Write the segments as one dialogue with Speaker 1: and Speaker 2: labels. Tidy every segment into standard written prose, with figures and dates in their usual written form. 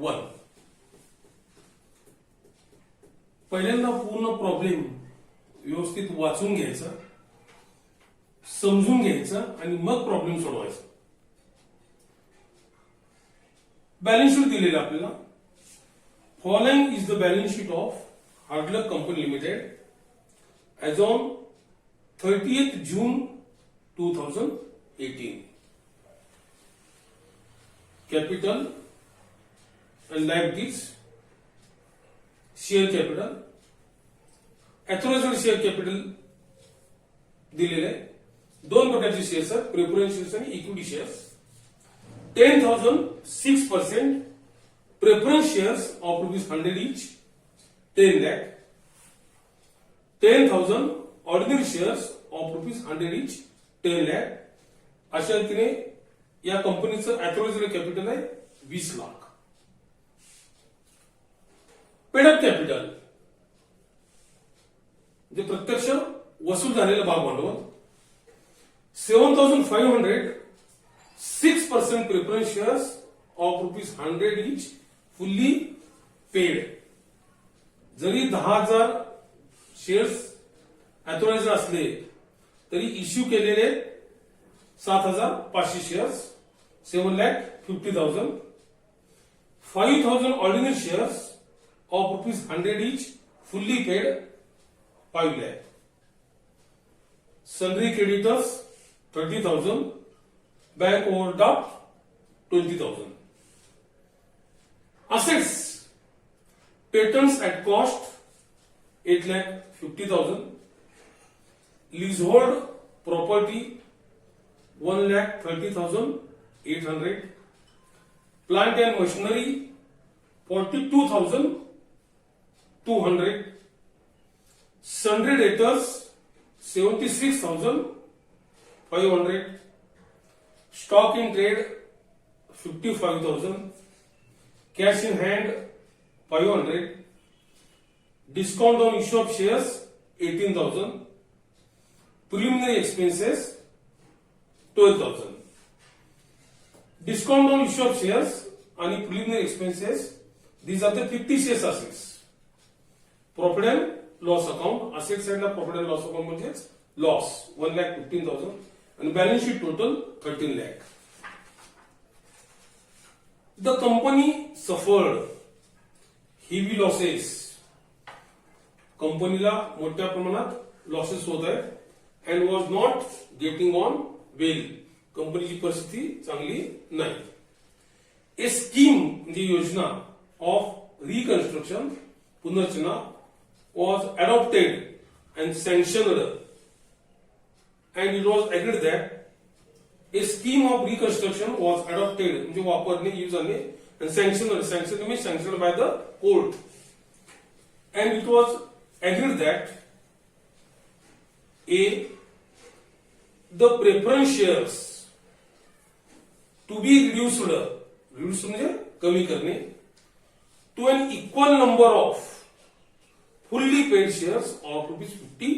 Speaker 1: 1. पहिल्यांदा पूर्ण प्रॉब्लेम व्यवस्थित वाचून घ्यायचा, समजून घ्यायचा आणि मग प्रॉब्लेम सोडवायचा. बॅलन्स शीट दिलेलं आपल्याला. Following is the balance sheet of Hardluck company limited as on 30th June 2018. Capital and like this. Share capital. Authorized share capital दिलेले आहे. दोन प्रकारचे शेअर्स आहेत, प्रेफरन्स शेअर्स आणि equity shares. 10,006% preference shares of ₹100 each, 10 lakh. 10,000 ordinary shares of ₹100 each, 10 lakh. अशा रीतीने या कंपनीचं अथॉराइज्ड कॅपिटल आहे 20 लाख. पेडअप कॅपिटल जे प्रत्यक्ष वसूल झालेलं भाग भांडवल 7,500, 6% preference shares of ₹100 each, fully paid. जरी 10,000 शेअर्स अथॉराइज्ड असले तरी इश्यू केलेले 7,500 shares, 7,50,000. 5,000 ordinary shares of ₹100 each, fully paid, 5 lakh. सनरी creditors 30,000, bank overdraft 20,000. Assets patents at cost 8,50,000. Leasehold property 1,30,800. Plant end machinery 42,200. Sundry debtors 76,500. Stock in trade 55,000. Cash in hand 500. Discount on issue of shares 18,000. Preliminary expenses 12,000. Discount on issue of shares आणि preliminary expenses, these are the 50 shares assets. Profit and loss account, asset side ला profit and loss account म्हणजेच loss 1,15,000 आणि balance sheet total 13 lakh. The company suffered heavy losses. कंपनीला मोठ्या प्रमाणात losses होत आहेत and was not getting on well. कंपनीची परिस्थिती चांगली नाही. ए स्कीम म्हणजे योजना ऑफ रिकन्स्ट्रक्शन पुनर्रचना was adopted and sanctioned and it was agreed that a scheme of reconstruction was adopted म्हणजे वापरणे युजाने and sanctioned means sanctioned by the court and it was agreed that the preference shares to be reduced म्हणजे कमी करणे to an equal number of fully paid shares of ₹50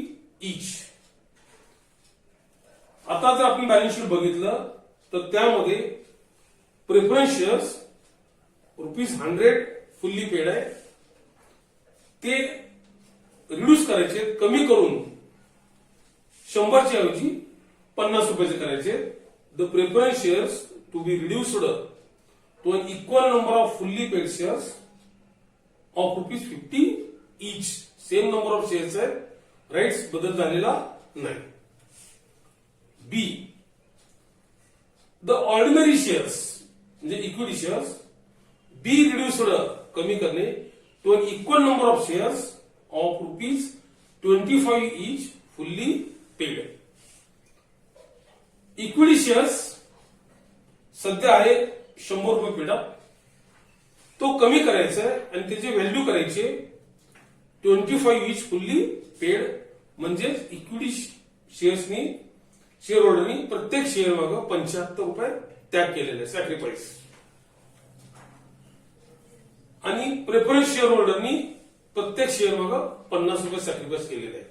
Speaker 1: each. आता जर आपण balance sheet बघितलं तर त्यामध्ये प्रेफरन्स शेअर्स ₹100 फुल्ली पेड आहे, ते रिड्यूस करायचे, कमी करून 100 च्या ऐवजी 50 रुपयाचे करायचे. The preference shares to be reduced to an equal number of fully paid shares of ₹50 each. Same number of shares आहेत, राईट्स बदल झालेला नाही. बी द ऑर्डिनरी शेअर्स म्हणजे इक्विटी शेअर्स बी रिड्यूस्ड कमी करणे to an equal number of shares of ₹25 each, fully paid. Equity shares सध्या आहे ₹100 paid up, तो कमी करायचा आहे आणि त्याची व्हॅल्यू करायची 25 इच फुल्ली पेड. म्हणजे इक्विटी शेअर्सनी शेअर होल्डरनी प्रत्येक शेअर मागे ₹75 त्याग केलेले सॅक्रिफाईस आणि प्रेफरन्स शेअर होल्डरनी प्रत्येक शेअर मागे ₹50 सॅक्रिफाईस केलेले आहे.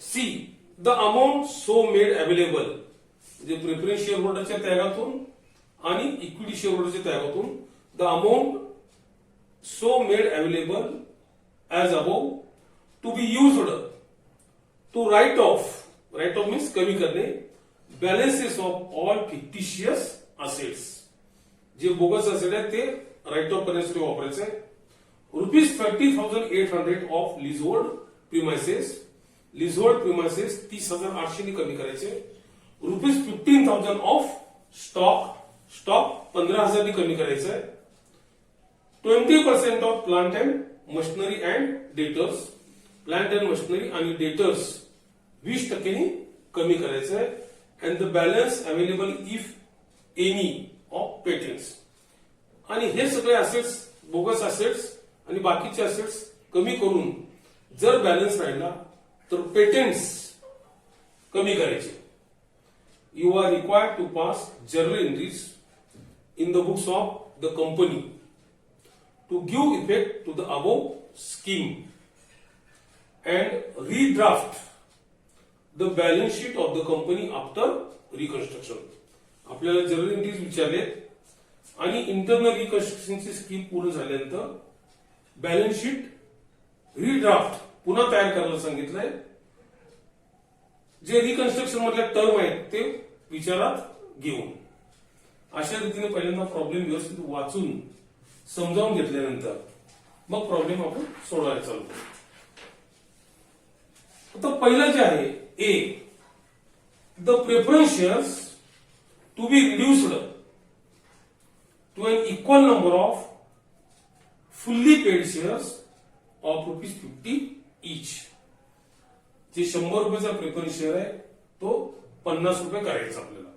Speaker 1: See the amount so made available म्हणजे प्रेफरन्स शेअर होल्डरच्या त्यागातून आणि इक्विटी शेअर होल्डरच्या त्यागातून the amount so made available as above to be used to write off means कमी करणे balances of all fictitious assets. जे बोगस असेट आहेत ते राईट ऑफ करण्यासाठी वापरायचं आहे. ₹50,800 ऑफ लिझहोल्ड प्रिमायसेस 30,800 ने कमी करायचे. ₹15,000 ऑफ स्टॉक 15,000 ने कमी करायचं आहे. 20% of plant and machinery and debtors plant and machinery आणि डेटर्स 20% कमी करायचं आहे. And the balance available if any of patents. आणि हे सगळे असेट्स बोगस असेट्स आणि बाकीचे असेट्स कमी करून जर बॅलन्स राहिला तर पेटंट्स कमी करायचे. You are required to pass journal entries in the books of the company to give effect to the above scheme and redraft the balance sheet of the company after reconstruction. आपल्याला journal entries विचारलेत आणि internal रिकन्स्ट्रक्शनची scheme पूर्ण झाल्यानंतर balance sheet redraft पुन्हा तयार करायला सांगितलंय. जे रिकन्स्ट्रक्शन मधल्या टर्म आहेत ते विचारात घेऊन अशा रीतीने पहिल्यांदा प्रॉब्लेम व्यवस्थित वाचून समजावून घेतल्यानंतर मग प्रॉब्लेम आपण सोडवायला चालू करू. आता पहिलं जे आहे a the preference shares to be reduced to an equal number of fully paid shares of ₹50 each. जे ₹100 प्रेफरन्स शेअर आहे तो ₹50 करायचा आपल्याला.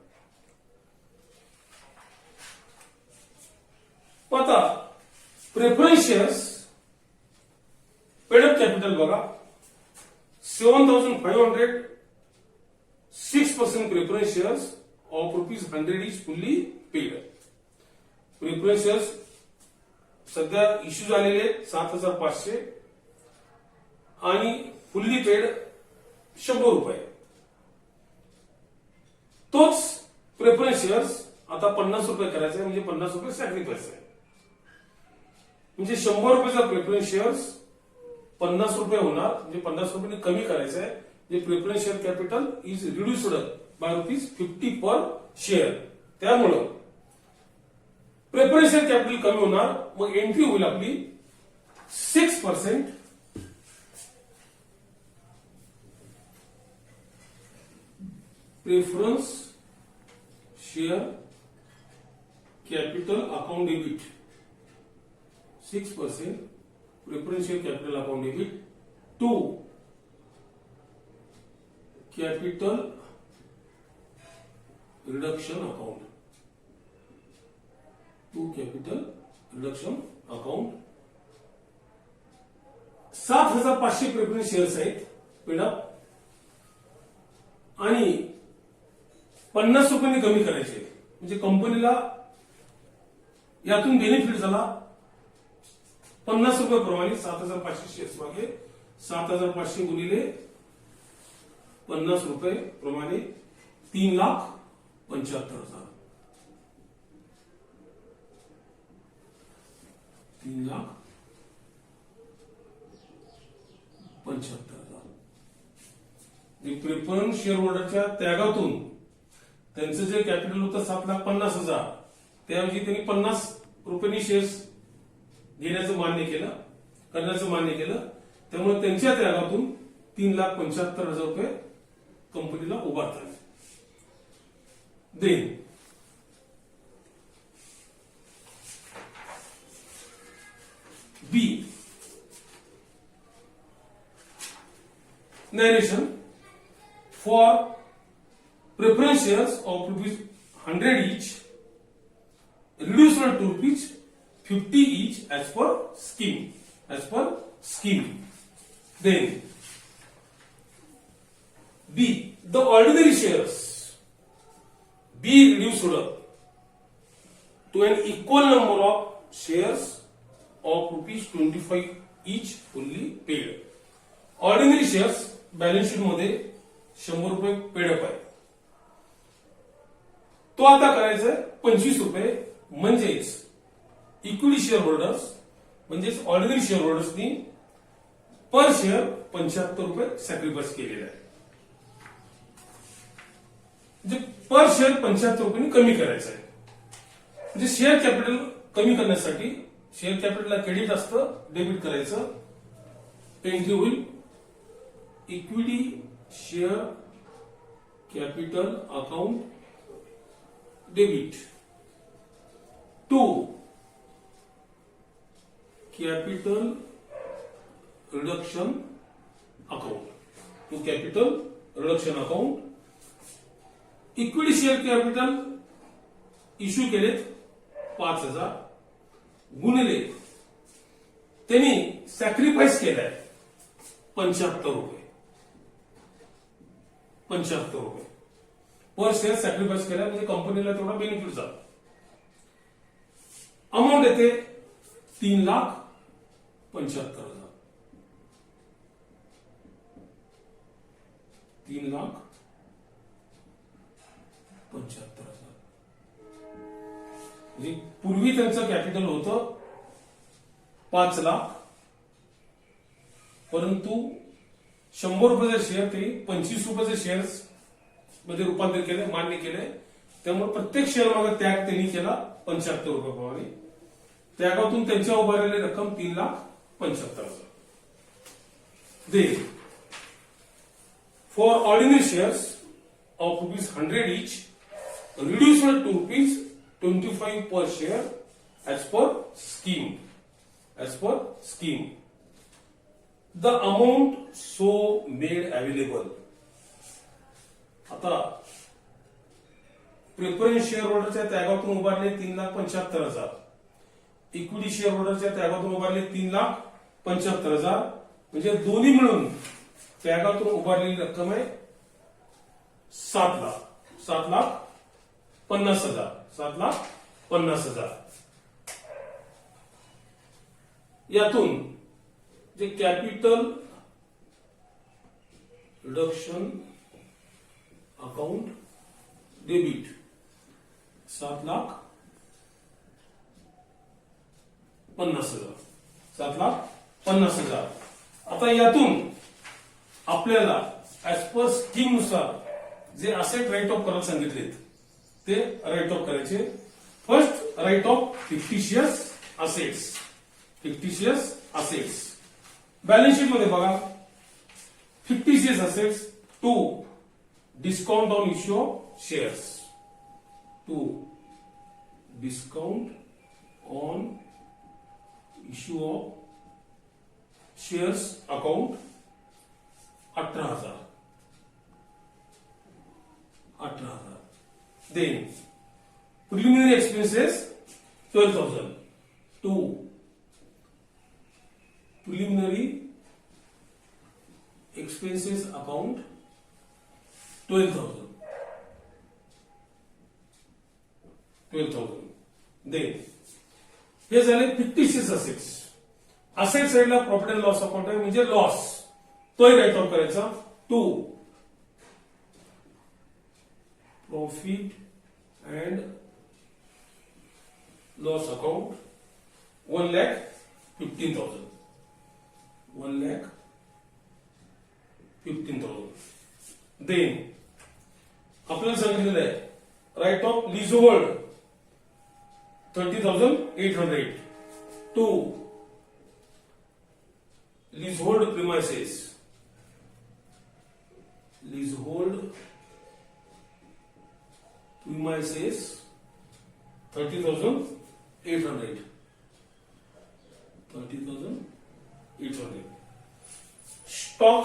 Speaker 1: आता preference shares paid up capital बघा 7,500 6% preference shares of ₹100 each fully paid. Preference shares सध्या issue झालेले 7,500 आणि फुल्ली पेड ₹100. तोच प्रेफरन्स शेअर्स आता ₹50 करायचा आहे म्हणजे ₹50 सॅक्रिफाईस आहे. म्हणजे ₹100 प्रेफरन्स शेअर्स ₹50 होणार म्हणजे ₹50 कमी करायचं आहे. जे preference share capital is reduced by ₹50 per share. त्यामुळं प्रेफरन्स शेअर कॅपिटल कमी होणार. मग एंट्री होईल आपली 6% preference share capital account debit 6% preference share capital account debit to capital reduction account account 7,500 preference shares आहेत पेडअप आणि ₹50 कमी करायचे. म्हणजे कंपनीला यातून बेनिफिट झाला ₹50 प्रमाणे 7,500 शेअर्स मागे 7,500 गुणिले ₹50 प्रमाणे 3,75,000 3,75,000. प्रेफरन्स शेअर होल्डरच्या त्यागातून त्यांचं जे कॅपिटल होतं 7,50,000 त्याऐवजी त्यांनी ₹50 शेअर्स घेण्याचं मान्य केलं. त्यामुळे त्यांच्या त्यागातून 3,75,000 कंपनीला उभारता आले. Then B narration for preference shares of ₹100 each reduced to ₹50 each as per scheme. Then B the ordinary shares be reduced to an equal number of shares of ₹25 each fully paid. Ordinary shares balance sheet मध्ये ₹100 paid up आहे. तो आता करायचा आहे 25 रुपये, म्हणजेच equity share holders म्हणजेच ordinary share होल्डर्सनी per share 75 रुपये सॅक्रिफाईस केलेला आहे. म्हणजे पर शेअर 75 रुपयांनी कमी करायचं आहे. म्हणजे शेअर कॅपिटल कमी करण्यासाठी शेअर कॅपिटलला क्रेडिट असतं, डेबिट करायचं. एंट्री होईल equity share capital account debit to capital reduction account. To capital reduction account. Equity share capital issue केलेत 5,000 गुणिले त्यांनी सॅक्रिफाईस केलाय 75 रुपये. 75 रुपये पर शेअर सॅक्रिफाईस केलाय, म्हणजे कंपनीला तेवढा बेनिफिट झाला. अमाऊंट येते 3,75,000. 3,75,000. म्हणजे पूर्वी त्यांचं कॅपिटल होतं 5 लाख, परंतु 100 रुपयाचे शेअर ते 25 रुपयाचे शेअर्स मध्ये रूपांतर केले, मान्य केले. त्यामुळे प्रत्येक शेअर मागे त्याग त्यांनी केला 75 रुपयाप्रमाणे. त्यागातून त्यांच्या उभारलेली रक्कम 3,75,000. They for ordinary shares of ₹100 each, reduced to ₹25 per share as per scheme. As per scheme, the amount so made available. आता प्रेफरन्स शेअर होल्डरच्या त्यागातून उभारले 3,75,000, इक्विटी शेअर होल्डरच्या त्यागातून उभारले 3,75,000, म्हणजे दोन्ही मिळून त्यागातून उभारलेली रक्कम आहे 7,00,000. 7,50,000. 7,50,000. यातून जे कॅपिटल रिडक्शन अकाउंट डेबिट 7,50,000. 7,50,000. आता यातून आपल्याला ऍज पर स्कीम नुसार जे असेट राईट ऑफ करायला सांगितलेत ते राईट ऑफ करायचे. First write off fictitious assets. Fictitious assets balance sheet मध्ये बघा. Fictitious assets to discount on issue of shares. To discount on issue of shares account 18,000. 18,000. Then preliminary expenses 12,000. To preliminary expenses account 12,000. 12,000. Then हे झाले fictitious assets. Asset साइडला profit and loss account आहे, म्हणजे loss तोही write off करायचा. To profit and loss account 1,15,000. 1,15,000. Then आपल्याला सांगितलेलं आहे write off lease hold 30,800. To lease hold premises. Lease hold premises 30,800. 30,800. Stock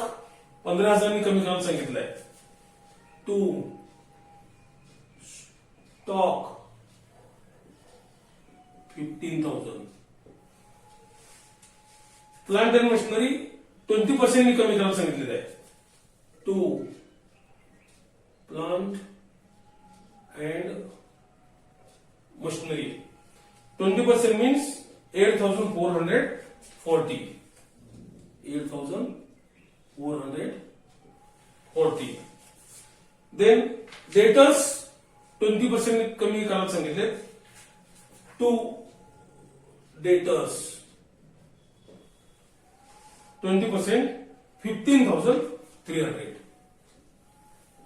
Speaker 1: 15,000 कमी करायला सांगितलंय. To stock 15,000. Plant and machinery 20% कमी करायला सांगितलेलं आहे. To plant and machinery 20% means 8,440. 8,440. Then debtors 20% कमी करायला सांगितले. To debtors 20%, 15,300.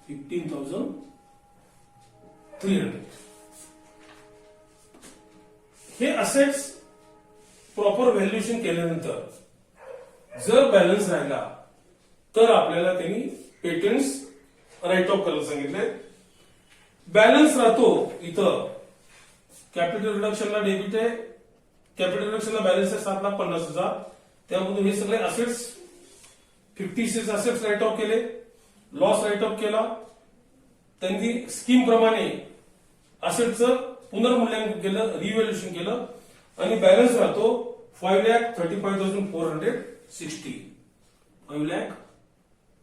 Speaker 1: 15,300. हे असेट्स प्रॉपर व्हॅल्युएशन केल्यानंतर जर बॅलन्स राहिला तर आपल्याला त्यांनी पेटंट्स राईट ऑफ करायला सांगितले. बॅलन्स राहतो इथं कॅपिटल रिडक्शनला डेबिट आहे, कॅपिटल रिडक्शनला बॅलन्स आहे 7,50,000. त्यामधून हे सगळे असेट्स 56 असेट्स राईट ऑफ केले, लॉस राईट ऑफ केला. त्यांनी स्कीम प्रमाणे असेटचं पुनर्मूल्यांकन केलं, रिव्हॅल्युएशन केलं आणि बॅलन्स राहतो 5,35,460.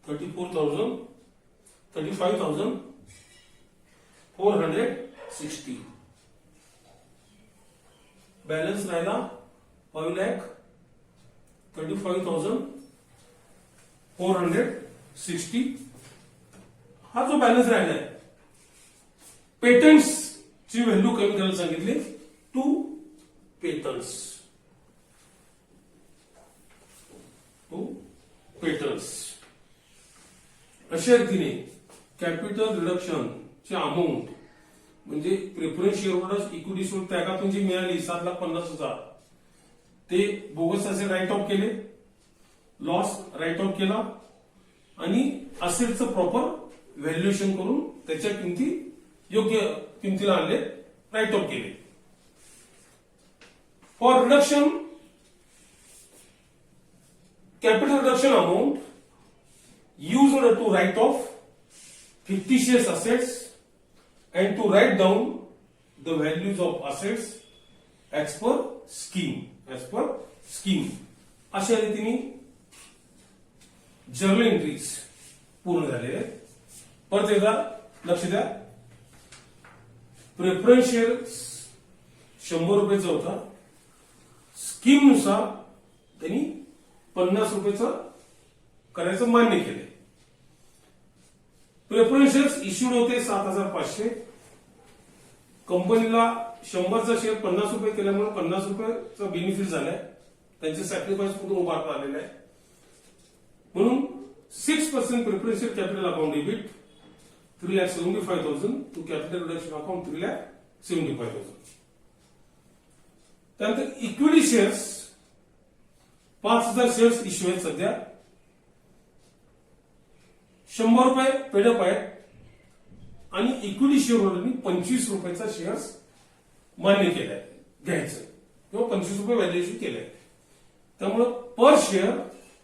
Speaker 1: 5,35,460. बॅलन्स राहिला 5,35,460. हा जो बॅलन्स राहिलाय पेटंट्स ची व्हॅल्यू कमी करायला सांगितली. 2 पेटंट्स. अशा रीतीने कॅपिटल रिडक्शन ची अमाऊंट म्हणजे preference share holders equity share त्यागातून जी मिळाली 7,50,000 ते बोगस असे राईट ऑफ केले, लॉस राईट ऑफ केला आणि असेटचं प्रॉपर व्हॅल्युएशन करून त्याच्या किमती योग्य किमतीला आणले, राईट ऑफ केले. For reduction capital reduction amount used to write off fictitious assets and to write down the values of assets as per scheme. अशा रीतीने जर्नल एंट्रीज पूर्ण झालेले आहेत. परत एकदा लक्ष द्या, प्रेफरन्स शेअर 100 रुपयाचा होता. स्कीम नुसार त्यांनी 50 रुपयाचं करायचं मान्य केले. प्रेफरन्स शेअर्स इश्यूड होते 7,500. कंपनीला 100चा शेअर 50 रुपये केल्यामुळे 50 रुपयाचा बेनिफिट झालाय, त्यांचे सॅक्रिफाईस कुठून उभारता आलेलं आहे. म्हणून 6% preference share capital account debit 3,75,000 to capital reduction account 3,75,000. त्यानंतर इक्विटी शेअर्स 5,000 शेअर्स इश्यू आहेत सध्या. 100 रुपये पेडअप आहेत आणि इक्विटी शेअर होल्डरनी 25 रुपयाचा शेअर्स मान्य केलाय घ्यायचं किंवा 25 रुपये व्हॅल्युएशन केलंय. त्यामुळे पर शेअर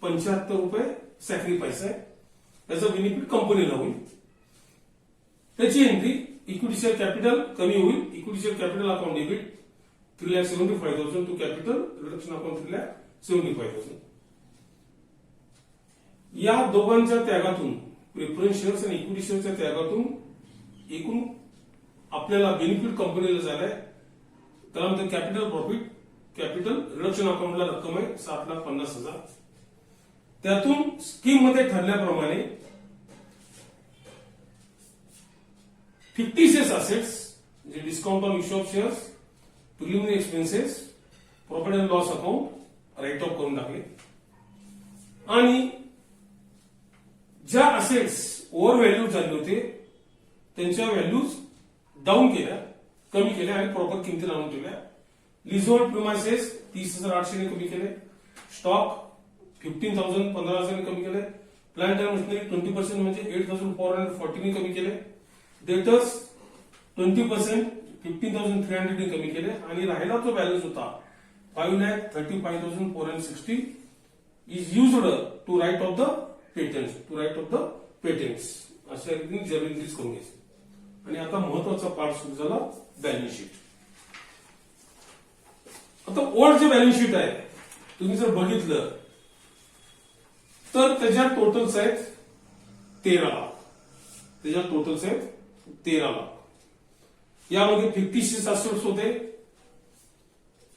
Speaker 1: 75 रुपये सॅक्रिफाईस आहे. त्याचं बेनिफिट कंपनीला होईल. त्याची एंट्री इक्विटी शेअर कॅपिटल कमी होईल. Equity share capital account debit 3,75,000 to capital reduction account 3,75,000. या दोघांच्या त्यागातून प्रेफरन्स शेअर्स आणि इक्विटी शेअरच्या त्यागातून एकूण आपल्याला बेनिफिट कंपनीला झालाय. त्यानंतर कॅपिटल प्रॉफिट कॅपिटल रिडक्शन अकाउंटला रक्कम आहे 7,50,000. त्यातून स्कीम मध्ये ठरल्याप्रमाणे 56 असेट्स म्हणजे discount on issue of shares, preliminary expenses, profit and loss account write off करून टाकले आणि ज्या असेट्स ओव्हर व्हॅल्यू झाले होते त्यांच्या व्हॅल्यूज डाऊन केल्या, कमी केल्या आणि प्रॉपर किमतीला आणून ठेवल्या. लिझोल्ड प्रिमायसेस 30,800 ने कमी केले. स्टॉक 15,000 15,000 ने कमी केले. प्लांट अँड मशिनरी 20% म्हणजे 8,440 ने कमी केले. डेटर्स 20% 15,300 ने कमी केले आणि राहिला जो बॅलन्स होता 5,35,460 is used to write off the patents. अशा रीतीने जर्नल एंट्रीज करून घ्यायची. आणि आता महत्वाचा पार्ट सुरू झाला बॅलन्स शीट. आता ओल्ड जे बॅलन्स शीट आहे तुम्ही जर बघितलं तर त्याच्या टोटल्स आहेत 13 लाख. यामध्ये 56 असेट्स होते,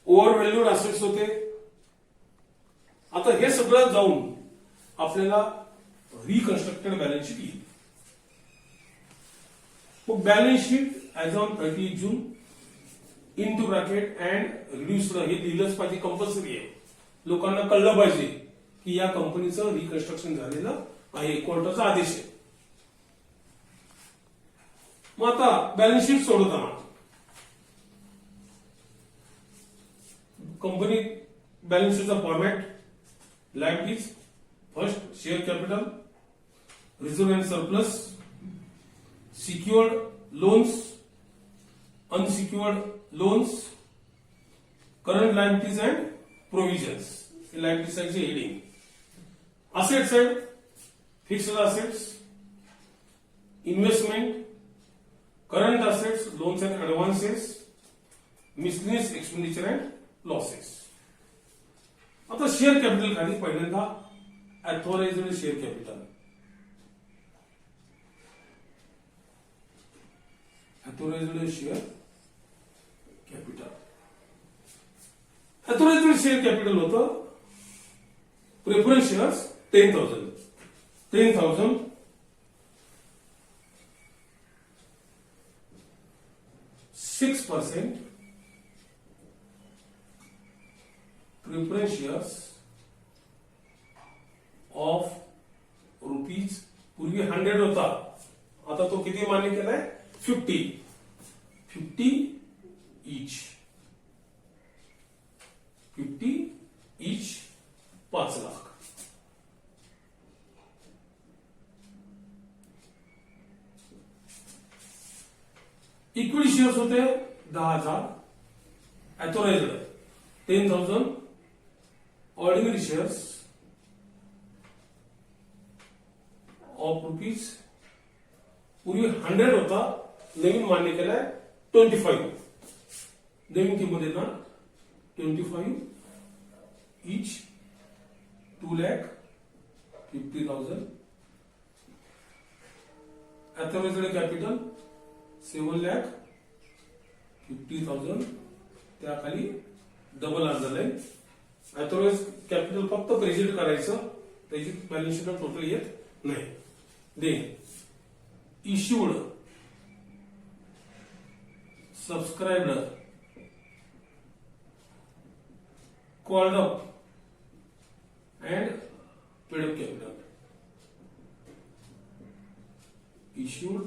Speaker 1: ओव्हर व्हॅल्यूड असेट्स होते. आता हे सगळं जाऊन आपल्याला रिकन्स्ट्रक्टेड बॅलन्स शीट येईल. मग balance sheet as on 30 June in two bracket and reduced हे लिहिलंच पाहिजे, कंपल्सरी आहे. लोकांना कळलं पाहिजे की या कंपनीचं रिकन्स्ट्रक्शन झालेलं आहे, कोर्टाचा आदेश आहे. मग आता बॅलन्स शीट सोडवताना कंपनी बॅलन्स शीटचा format liabilities first share capital, reserve and surplus, secured loans, unsecured loans, current liabilities and provisions. हे लायबिलिटी साईडचे हेडिंग. Asset side fixed assets, investment, current assets, loans and advances, miscellaneous expenditure and losses. आता share capital खाली पहिल्यांदा authorised share capital. Authorised share capital. Authorised share capital होतं preference shares 10,000. 6% preference shares of rupees. पूर्वी 100 होता, आता तो किती मान्य केलाय? 50 each. 50 each 5 lakh. Equity shares होते 10,000. Authorised 10,000. Ordinary shares of rupees. पूर्वी 100 होता, नवीन मान्य केलाय 25. नवीन किंमत आहे ना 25 each 2,50,000. Authorised capital 7,50,000. त्याखाली डबल अंडरलाईन. ऑथोराइज कॅपिटल फक्त प्रेझेंट करायचं, त्याची बॅलन्स शीट टोटल येत नाही. Then issued, subscribed, called up and paid up capital. Issued,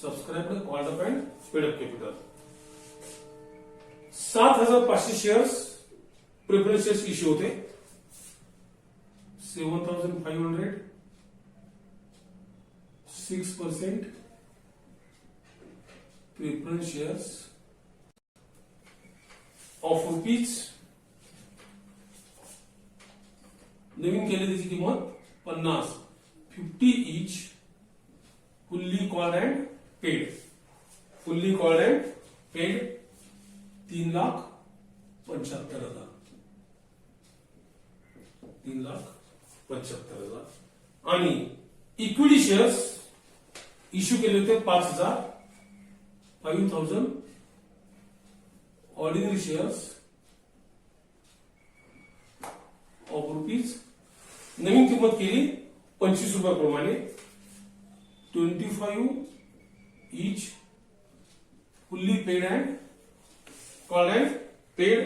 Speaker 1: subscribed, called up and paid up capital. 7,500 shares preference shares issue होते. 7,500 6% preference shares of rupees. नवीन केले त्याची किंमत 50. 50 each fully called and paid. Fully called and paid 3,75,000. 3,75,000. आणि equity shares issue केले होते 5,000. 5,000 ordinary shares of rupees. नवीन किंमत केली 25 रुपयाप्रमाणे. 25 each fully paid and called and paid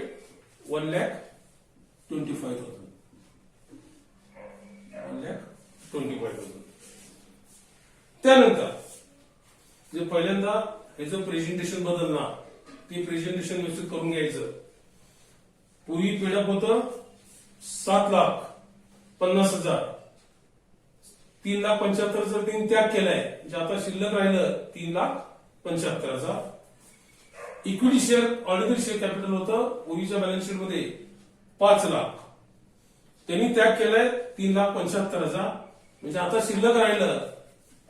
Speaker 1: 1,25,000. 1,25,000. त्यानंतर जे पहिल्यांदा ह्याचं प्रेझेंटेशन बदलणार, ते प्रेझेंटेशन व्यवस्थित करून घ्यायचं. पूर्वी पेडअप होतं 7,50,000. 3,75,000 त्यांनी त्याग केलाय, जे आता शिल्लक राहिलं 3,75,000. Equity share ordinary share capital होतं पूर्वीच्या बॅलन्स शीट मध्ये 5 लाख. त्यांनी त्याग केलाय 3,75,000. म्हणजे आता शिल्लक राहिलं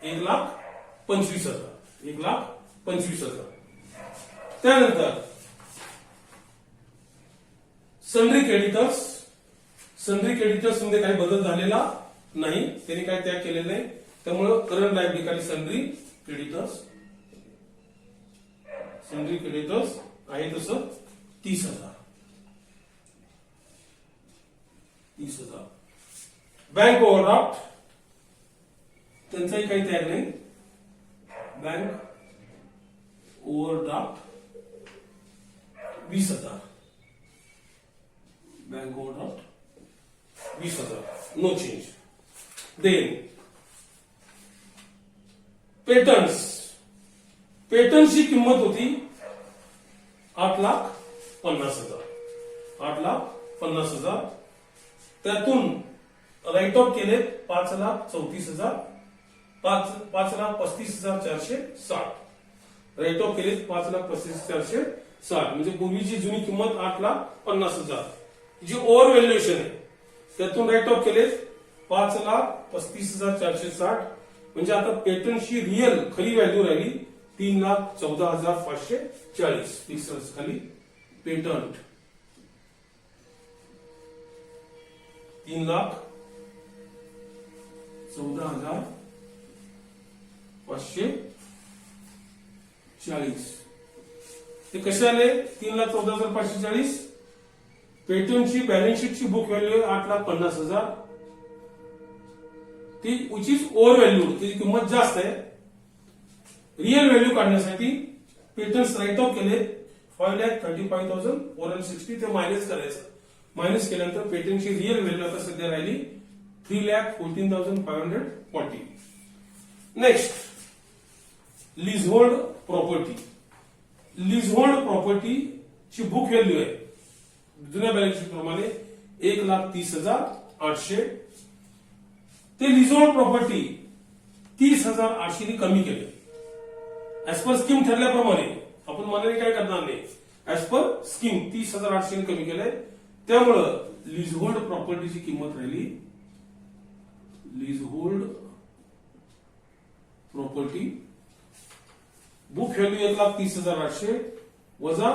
Speaker 1: 1,25,000. 1,25,000. त्यानंतर सन्ड्री क्रेडिटर्स. सन्ड्री क्रेडिटर्स मध्ये काही बदल झालेला नाही, त्यांनी काय त्याग केलेला नाही. त्यामुळे करंट लायबिलिटी खाली सन्ड्री क्रेडिटर्स. सन्ड्री क्रेडिटर्स आहे तसं 30,000. 30,000. बँक ओव्हरड्राफ्ट त्यांचाही काही त्याग नाही. Bank overdraft 20,000, bank overdraft 20,000, no change. Then पेटंट्सची किंमत होती 8,50,000, 8,50,000. त्यातून राईट ऑफ केले 5,34,000, 5,35,460. राईट ऑफ केले 5,35,460. म्हणजे पूर्वीची जुनी किंमत 8,50,000 जी ओव्हर व्हॅल्युएशन आहे, त्यातून राईट ऑफ केले 5,35,460. म्हणजे आता पेटंटची रिअल खरी व्हॅल्यू राहिली 3,14,540. फिक्सर्स खाली पेटंट 3,14,540. ते कसे आले 3,14,540? पेटंटची बॅलन्स शीटची बुक व्हॅल्यू आहे 8,50,000. ती विच इज ओव्हर व्हॅल्यू, त्याची किंमत जास्त आहे. रिअल व्हॅल्यू काढण्यासाठी पेटंट्स राईट ऑफ केले 5,35,460. ते मायनस करायचं. मायनस केल्यानंतर पेटंटची रिअल व्हॅल्यू आता सध्या राहिली 3,14,540. Next leasehold property. लीजहोल्ड प्रॉपर्टीची बुक व्हॅल्यू आहे जुन्या बॅलन्स शीट प्रमाणे 1,30,800. ते लीजहोल्ड प्रॉपर्टी 30,800 ने कमी केले. ऍज पर स्कीम ठरल्याप्रमाणे आपण मनाने काय करणार नाही. ऍज पर स्कीम 30,800 ने कमी केले. त्यामुळं लीजहोल्ड प्रॉपर्टीची किंमत राहिली, लीजहोल्ड प्रॉपर्टी बुक व्हॅल्यू 1,30,800 वजा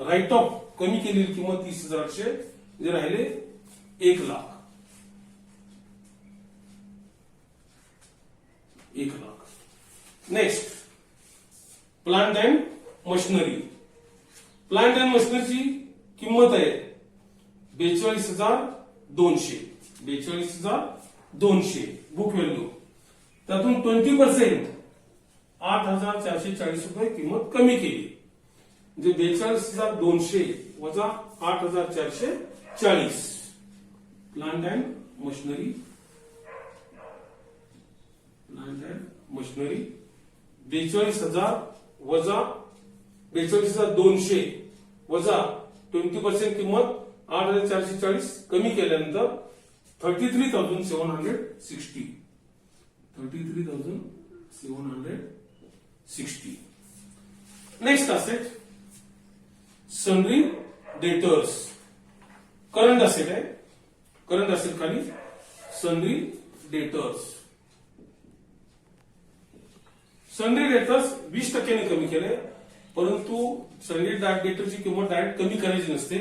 Speaker 1: राईट ऑफ कमी केलेली किंमत 30,800 जे राहिले 1,00,000. 1,00,000. Next plant and machinery. Plant and मशिनरीची किंमत आहे 42,200. 42,200 बुक व्हॅल्यू. त्यातून 20% 8,440 रुपये किंमत कमी केली. म्हणजे 42,200 वजा 8,440. Plant and machinery, plant and machinery 42,000 वजा 42,200 वजा 20% किंमत 8,440 कमी केल्यानंतर 33,760. 33,760. Next asset सनरी debtors. Current asset आहे. करंट असेट खाली सनरी डेटर्स. सनरी डेटर्स 20% कमी केले. परंतु सनरी डेटरची किंमत डायरेक्ट कमी करायची नसते.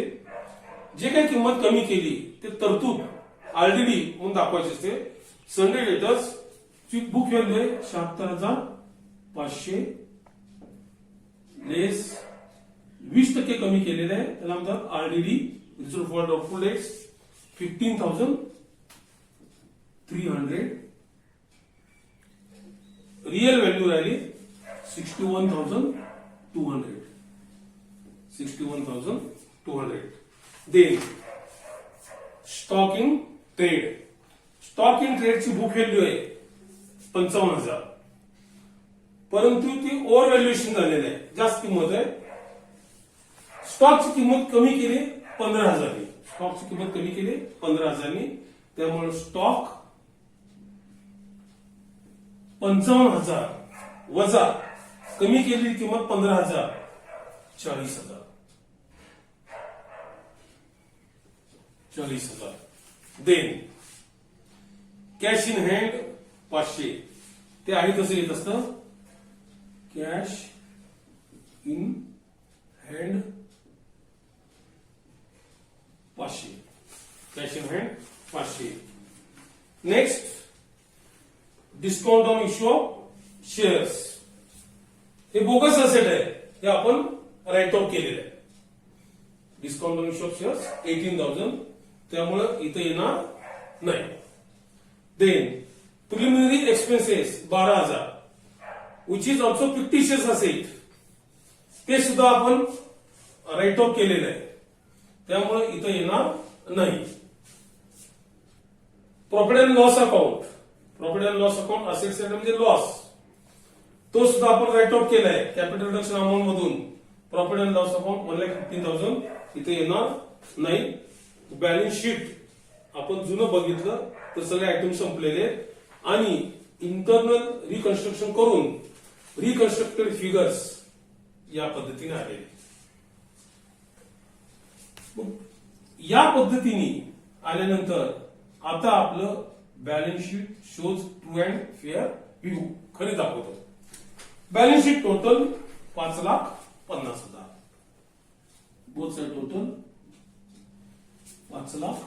Speaker 1: जे काही किंमत कमी केली ते तरतूद ऑलरेडी म्हणून दाखवायची असते. सनरी डेटर्स ची बुक व्हॅल्यू आहे 76,500 लेस 20% कमी केलेलं आहे. त्याला म्हणतात RDD reserve for doubtful debts 15,300. Real value राहिली 61,200. 61,200. Then stock in trade. Stock in ट्रेडची बुक व्हॅल्यू आहे 55,000. परंतु ती ओव्हर व्हॅल्युएशन झालेलं आहे. जास्त किंमत आहे. स्टॉकची किंमत कमी केली 15,000. स्टॉकची किंमत कमी केली 15,000. त्यामुळे स्टॉक 55,000 वजा कमी केलेली किंमत 15,000 40,000. 40,000. Then cash in hand 500. ते आहे तसं येत असतं. Cash in hand 500. Cash in hand 500. Next discount on issue of shares. हे बोगस असेट आहे. हे आपण राईट ऑफ केलेलं आहे. Discount on issue of shares 18,000. त्यामुळे इथं येणार नाही. Then preliminary expenses 12,000 which is also fictitious asset. ते सुद्धा आपण राईट ऑफ केलेलं आहे, त्यामुळे इथं येणार नाही. Profit and loss account, profit and loss account asset side म्हणजे लॉस, तो सुद्धा आपण राईट ऑफ केलाय कॅपिटल रिडक्शन अमाऊंट मधून. प्रॉफिट अँड लॉस अकाउंट 1,15,000 इथे येणार नाही. बॅलन्स शीट आपण जुनं बघितलं तर सगळे आयटम संपलेले आहेत आणि इंटरनल रिकन्स्ट्रक्शन करून रिकन्स्ट्रक्टेड फिगर्स या पद्धतीने आलेले. या पद्धतीने आल्यानंतर आता आपलं balance sheet shows true and fair view खरे दाखवतो. Balance sheet total 5,50,000, both side total 5,50,000.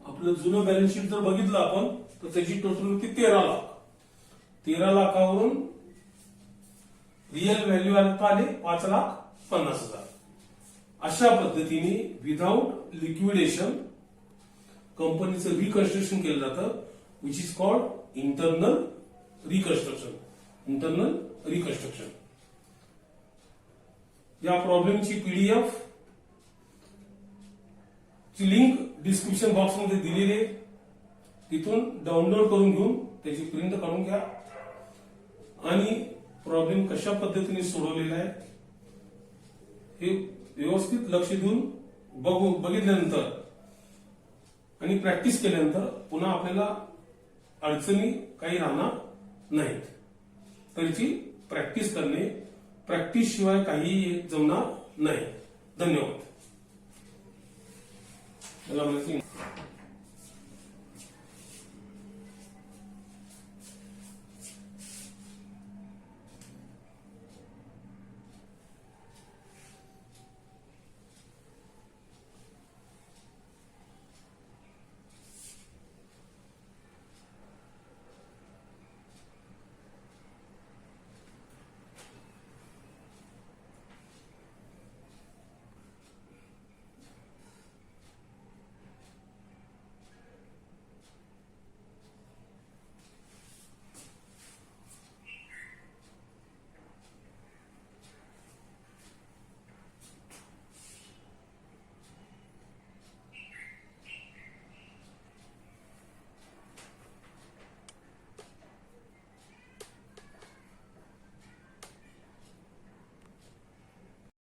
Speaker 1: आपलं जुनं बॅलन्स शीट जर बघितलं आपण तर त्याची टोटल होती 13 लाख. 13 लाखावरून रिअल व्हॅल्यू आले 5,50,000. अशा पद्धतीने विदाउट लिक्विडेशन कंपनीचं रिकन्स्ट्रक्शन केलं जातं, which is called internal reconstruction. Internal reconstruction या प्रॉब्लेमची पीडीएफ ची लिंक डिस्क्रिप्शन बॉक्स मध्ये दिलेली आहे, तिथून डाउनलोड करून घेऊन त्याची प्रिंट काढून घ्या आणि प्रॉब्लेम कशा पद्धतीने सोडवलेला आहे हे व्यवस्थित लक्ष देऊन बघितल्यानंतर आणि प्रॅक्टिस केल्यानंतर पुन्हा आपल्याला अडचणी काही राहणार नाहीत. त्याची प्रॅक्टिस करणे, प्रॅक्टिस शिवाय काही जमणार नाही. धन्यवाद.